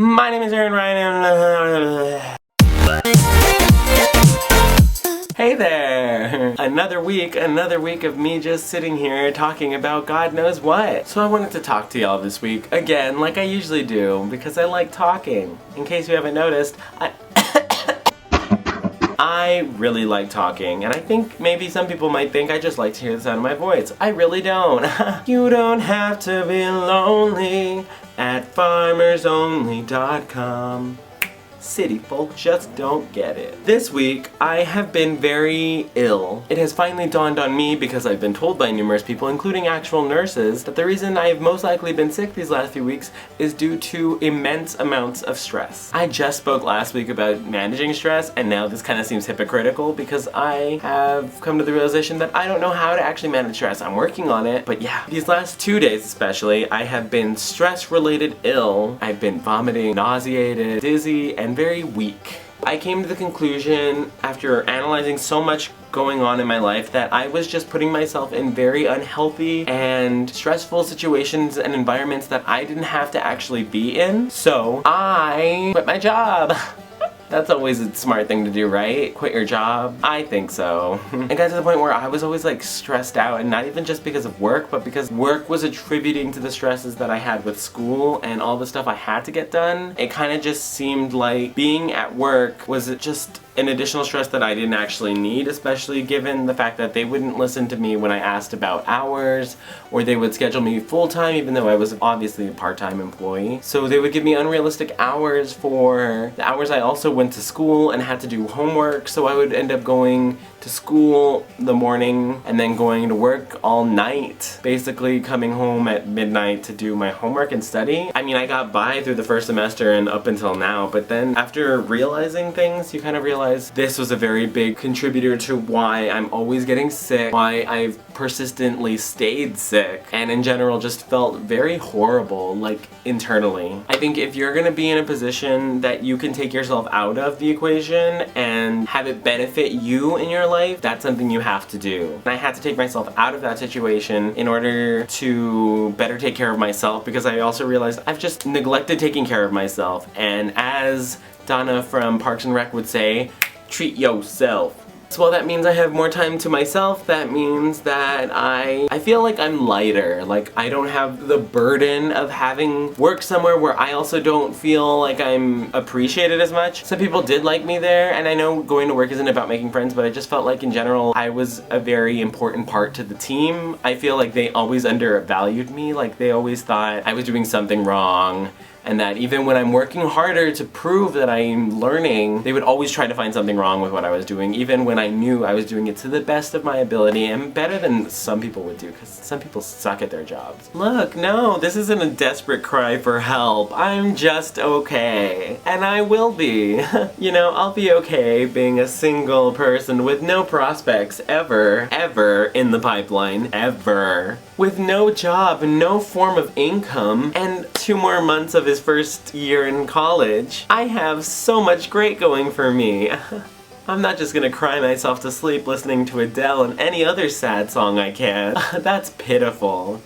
My name is Rian. Hey there! Another week of me just sitting here talking about God knows what. So I wanted to talk to y'all this week, again, like I usually do, because I like talking. In case you haven't noticed, I really like talking, and I think maybe some people might think I just like to hear the sound of my voice. I really don't. You don't have to be lonely at farmersonly.com. City folk just don't get it. This week, I have been very ill. It has finally dawned on me, because I've been told by numerous people, including actual nurses, that the reason I've most likely been sick these last few weeks is due to immense amounts of stress. I just spoke last week about managing stress, and now this kind of seems hypocritical because I have come to the realization that I don't know how to actually manage stress. I'm working on it, but yeah. These last 2 days especially, I have been stress-related ill. I've been vomiting, nauseated, dizzy, and very weak. I came to the conclusion, after analyzing so much going on in my life, that I was just putting myself in very unhealthy and stressful situations and environments that I didn't have to actually be in. So I quit my job. That's always a smart thing to do, right? Quit your job? I think so. It got to the point where I was always like stressed out, and not even just because of work, but because work was attributing to the stresses that I had with school and all the stuff I had to get done. It kind of just seemed like being at work was just an additional stress that I didn't actually need, especially given the fact that they wouldn't listen to me when I asked about hours, or they would schedule me full-time even though I was obviously a part-time employee. So they would give me unrealistic hours for the hours I also went to school and had to do homework, so I would end up going to school the morning and then going to work all night, basically coming home at midnight to do my homework and study. I mean, I got by through the first semester and up until now, but then after realizing things, you kind of realize this was a very big contributor to why I'm always getting sick, why I've persistently stayed sick, and in general just felt very horrible, like internally. I think if you're gonna be in a position that you can take yourself out of the equation and have it benefit you in your life, that's something you have to do. And I had to take myself out of that situation in order to better take care of myself, because I also realized I've just neglected taking care of myself. And as Donna from Parks and Rec would say, treat yourself. So while that means I have more time to myself, that means that I feel like I'm lighter. Like I don't have the burden of having work somewhere where I also don't feel like I'm appreciated as much. Some people did like me there, and I know going to work isn't about making friends, but I just felt like in general I was a very important part to the team. I feel like they always undervalued me, like they always thought I was doing something wrong, and that even when I'm working harder to prove that I'm learning, they would always try to find something wrong with what I was doing, even when I knew I was doing it to the best of my ability, and better than some people would do, because some people suck at their jobs. Look, no, this isn't a desperate cry for help. I'm just okay. And I will be. You know, I'll be okay being a single person with no prospects ever in the pipeline, ever. With no job, no form of income, and 2 more months of his first year in college. I have so much great going for me. I'm not just gonna cry myself to sleep listening to Adele and any other sad song I can. That's pitiful.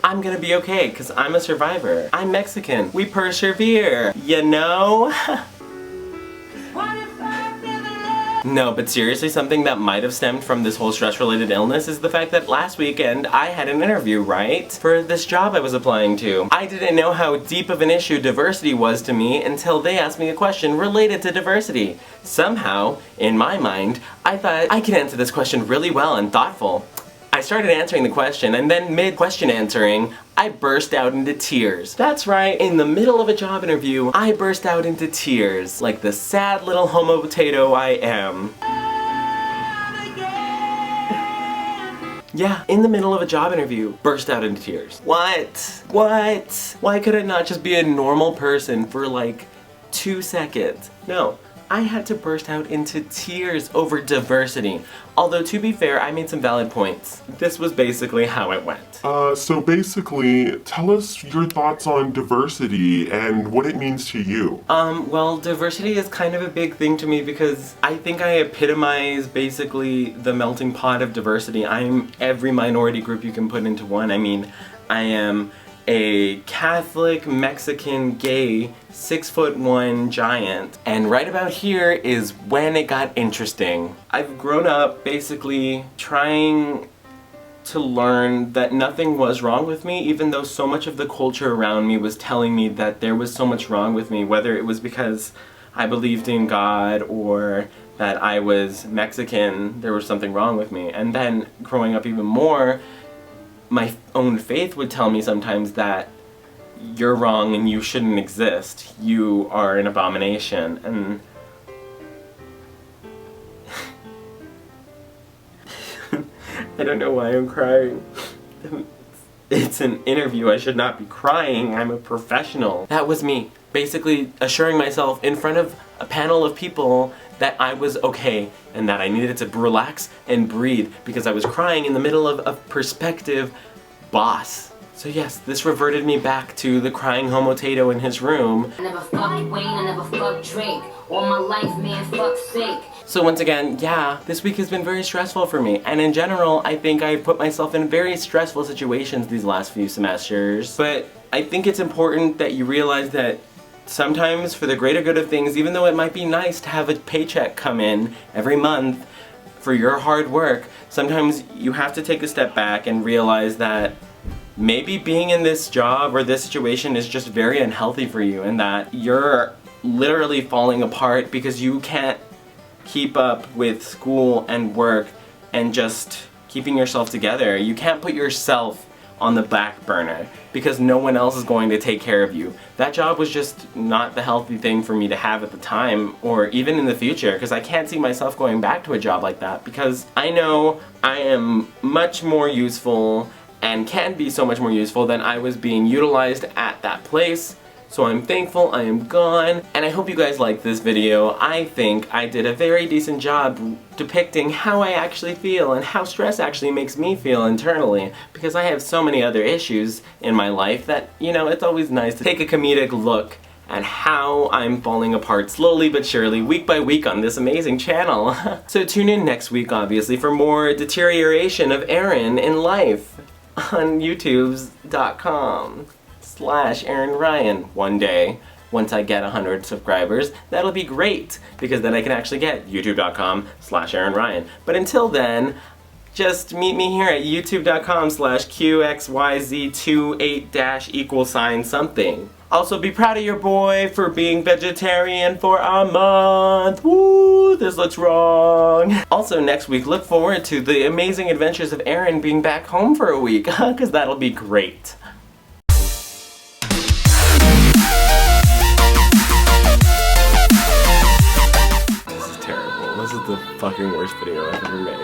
I'm gonna be okay, because I'm a survivor. I'm Mexican. We persevere, you know? No, but seriously, something that might have stemmed from this whole stress-related illness is the fact that last weekend I had an interview, right? For this job I was applying to. I didn't know how deep of an issue diversity was to me until they asked me a question related to diversity. Somehow, in my mind, I thought I could answer this question really well and thoughtful. I started answering the question, and then mid-question answering, I burst out into tears. That's right, in the middle of a job interview, I burst out into tears, like the sad little homo potato I am. Yeah, in the middle of a job interview, burst out into tears. What? What? Why could it not just be a normal person for like 2 seconds? No. I had to burst out into tears over diversity. Although, to be fair, I made some valid points. This was basically how it went. So basically, tell us your thoughts on diversity and what it means to you. Well, diversity is kind of a big thing to me because I think I epitomize basically the melting pot of diversity. I'm every minority group you can put into one. I mean, I am a Catholic Mexican gay 6'1" giant. And right about here is when it got interesting. I've grown up basically trying to learn that nothing was wrong with me, even though so much of the culture around me was telling me that there was so much wrong with me, whether it was because I believed in God or that I was Mexican, there was something wrong with me. And then growing up even more, my own faith would tell me sometimes that you're wrong and you shouldn't exist. You are an abomination. And I don't know why I'm crying. It's an interview, I should not be crying, I'm a professional. That was me, basically assuring myself in front of a panel of people that I was okay and that I needed to relax and breathe because I was crying in the middle of a perspective boss. So yes, this reverted me back to the crying homo-tato in his room. I never fucked Wayne, I never fucked Drake. All my life, man, fuck's sake. So once again, yeah, this week has been very stressful for me. And in general, I think I've put myself in very stressful situations these last few semesters. But I think it's important that you realize that sometimes for the greater good of things, even though it might be nice to have a paycheck come in every month for your hard work, sometimes you have to take a step back and realize that maybe being in this job or this situation is just very unhealthy for you and that you're literally falling apart because you can't keep up with school and work and just keeping yourself together. You can't put yourself on the back burner because no one else is going to take care of you. That job was just not the healthy thing for me to have at the time or even in the future, because I can't see myself going back to a job like that because I know I am much more useful and can be so much more useful than I was being utilized at that place. So I'm thankful I am gone, and I hope you guys liked this video. I think I did a very decent job depicting how I actually feel and how stress actually makes me feel internally, because I have so many other issues in my life that, you know, it's always nice to take a comedic look at how I'm falling apart slowly but surely, week by week on this amazing channel. So tune in next week, obviously, for more deterioration of Aaron in life on youtubes.com/Aaron Ryan. One day, once I get 100 subscribers, that'll be great, because then I can actually get youtube.com/Aaron Ryan. But until then, just meet me here at youtube.com/QXYZ28-something. Also, be proud of your boy for being vegetarian for a month. Woo, this looks wrong. Also, next week, look forward to the amazing adventures of Aaron being back home for a week, because that'll be great. This is terrible. This is the fucking worst video I've ever made.